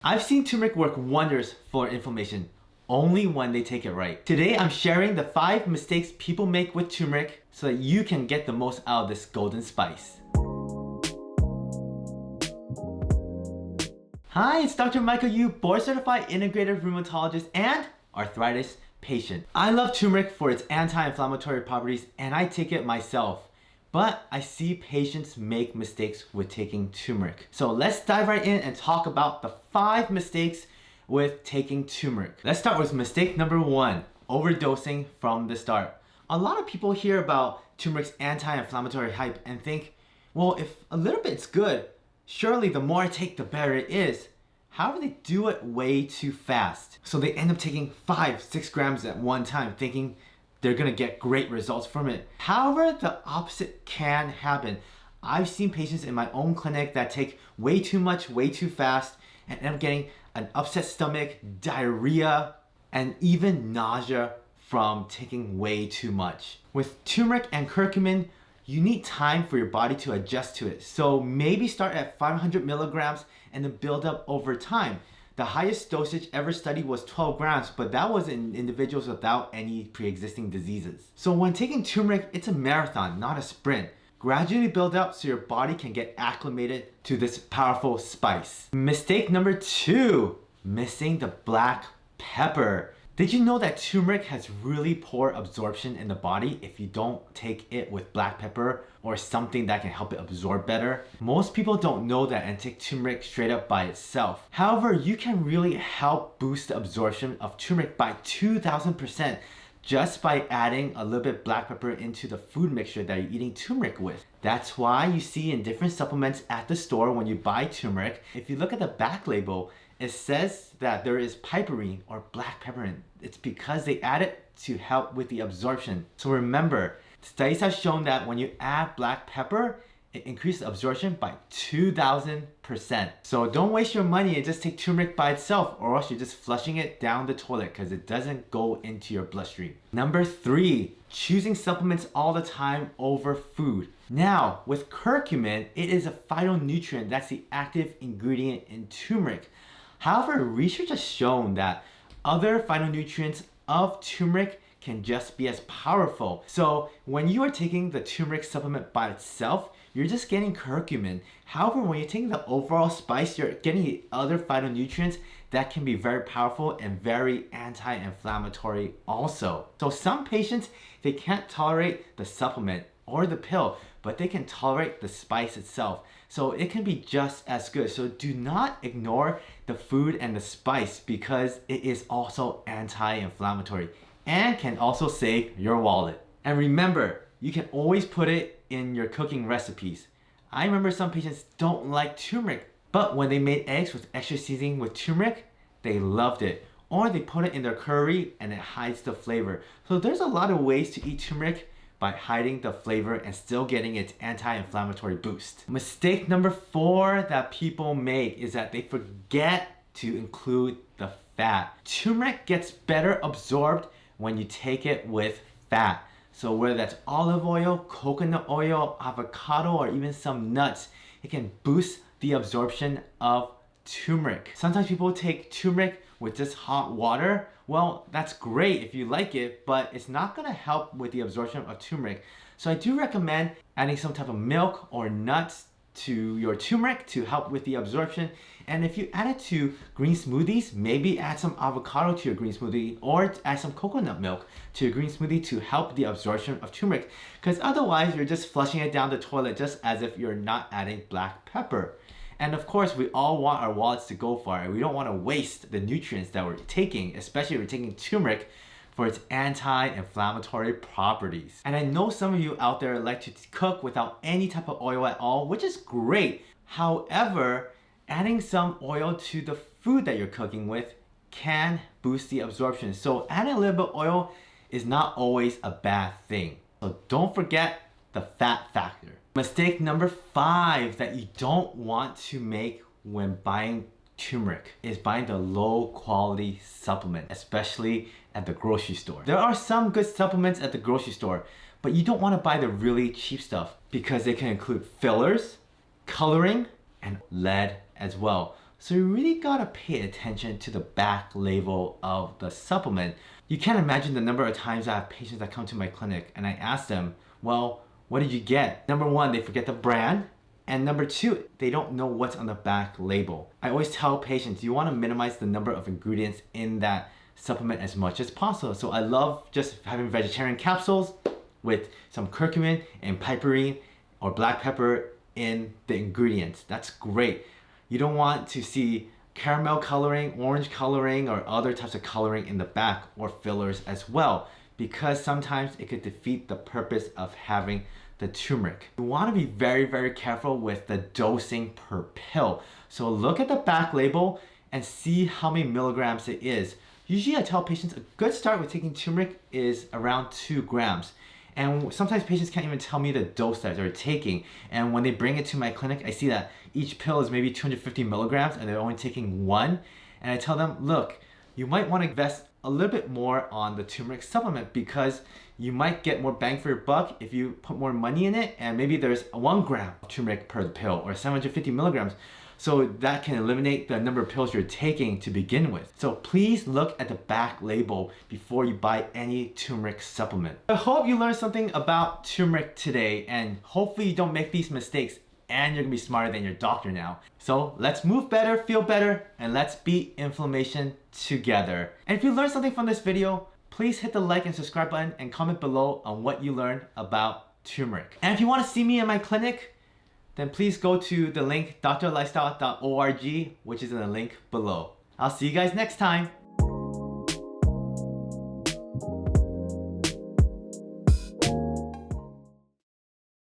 I've seen turmeric work wonders for inflammation, only when they take it right. Today, I'm sharing the 5 mistakes people make with turmeric so that you can get the most out of this golden spice. Hi, it's Dr. Michael Yu, board certified integrative rheumatologist and arthritis patient. I love turmeric for its anti-inflammatory properties and I take it myself. But I see patients make mistakes with taking turmeric. So let's dive right in and talk about the 5 mistakes with taking turmeric. Let's start with mistake number 1, overdosing from the start. A lot of people hear about turmeric's anti-inflammatory hype and think, well, if a little bit's good, surely the more I take, the better it is. However, they do it way too fast. So they end up taking 5-6 grams at one time, thinking they're gonna get great results from it. However, the opposite can happen. I've seen patients in my own clinic that take way too much, way too fast, and end up getting an upset stomach, diarrhea, and even nausea from taking way too much. With turmeric and curcumin, you need time for your body to adjust to it. So maybe start at 500 milligrams and then build up over time. The highest dosage ever studied was 12 grams, but that was in individuals without any pre-existing diseases. So when taking turmeric, it's a marathon, not a sprint. Gradually build up so your body can get acclimated to this powerful spice. Mistake number 2, missing the black pepper. Did you know that turmeric has really poor absorption in the body if you don't take it with black pepper or something that can help it absorb better? Most people don't know that and take turmeric straight up by itself. However, you can really help boost the absorption of turmeric by 2000% just by adding a little bit black pepper into the food mixture that you're eating turmeric with. That's why you see in different supplements at the store when you buy turmeric, if you look at the back label, it says that there is piperine or black pepper in it. It's because they add it to help with the absorption. So remember, studies have shown that when you add black pepper, it increases absorption by 2000%. So don't waste your money and just take turmeric by itself, or else you're just flushing it down the toilet because it doesn't go into your bloodstream. Number 3, choosing supplements all the time over food. Now, with curcumin, it is a phytonutrient that's the active ingredient in turmeric. However, research has shown that other phytonutrients of turmeric can just be as powerful. So when you are taking the turmeric supplement by itself, you're just getting curcumin. However, when you're taking the overall spice, you're getting the other phytonutrients that can be very powerful and very anti-inflammatory also. So some patients, they can't tolerate the supplement or the pill, but they can tolerate the spice itself. So it can be just as good. So do not ignore the food and the spice because it is also anti-inflammatory and can also save your wallet. And remember, you can always put it in your cooking recipes. I remember some patients don't like turmeric, but when they made eggs with extra seasoning with turmeric, they loved it. Or they put it in their curry and it hides the flavor. So there's a lot of ways to eat turmeric by hiding the flavor and still getting its anti-inflammatory boost. Mistake number 4 that people make is that they forget to include the fat. Turmeric gets better absorbed when you take it with fat. So whether that's olive oil, coconut oil, avocado, or even some nuts, it can boost the absorption of turmeric. Sometimes people take turmeric with just hot water. Well, that's great if you like it, but it's not gonna help with the absorption of turmeric. So I do recommend adding some type of milk or nuts to your turmeric to help with the absorption. And if you add it to green smoothies, maybe add some avocado to your green smoothie or add some coconut milk to your green smoothie to help the absorption of turmeric. Because otherwise you're just flushing it down the toilet just as if you're not adding black pepper. And of course, we all want our wallets to go far. We don't want to waste the nutrients that we're taking, especially if we're taking turmeric for its anti-inflammatory properties. And I know some of you out there like to cook without any type of oil at all, which is great. However, adding some oil to the food that you're cooking with can boost the absorption. So adding a little bit of oil is not always a bad thing. So don't forget the fat factor. Mistake number 5 that you don't want to make when buying turmeric is buying the low quality supplement, especially at the grocery store. There are some good supplements at the grocery store, but you don't want to buy the really cheap stuff because they can include fillers, coloring, and lead as well. So you really gotta pay attention to the back label of the supplement. You can't imagine the number of times I have patients that come to my clinic and I ask them, well, what did you get? Number one, they forget the brand. And number two, they don't know what's on the back label. I always tell patients, you wanna minimize the number of ingredients in that supplement as much as possible. So I love just having vegetarian capsules with some curcumin and piperine or black pepper in the ingredients. That's great. You don't want to see caramel coloring, orange coloring, or other types of coloring in the back, or fillers as well, because sometimes it could defeat the purpose of having the turmeric. You want to be very, very careful with the dosing per pill. So look at the back label and see how many milligrams it is. Usually I tell patients a good start with taking turmeric is around 2 grams. And sometimes patients can't even tell me the dose that they're taking. And when they bring it to my clinic, I see that each pill is maybe 250 milligrams and they're only taking 1. And I tell them, look, you might want to invest a little bit more on the turmeric supplement because you might get more bang for your buck if you put more money in it, and maybe there's 1 gram of turmeric per pill or 750 milligrams. So that can eliminate the number of pills you're taking to begin with. So please look at the back label before you buy any turmeric supplement. I hope you learned something about turmeric today, and hopefully you don't make these mistakes and you're gonna be smarter than your doctor now. So let's move better, feel better, and let's beat inflammation together. And if you learned something from this video, please hit the like and subscribe button and comment below on what you learned about turmeric. And if you want to see me in my clinic, then please go to the link drlifestyle.org, which is in the link below. I'll see you guys next time.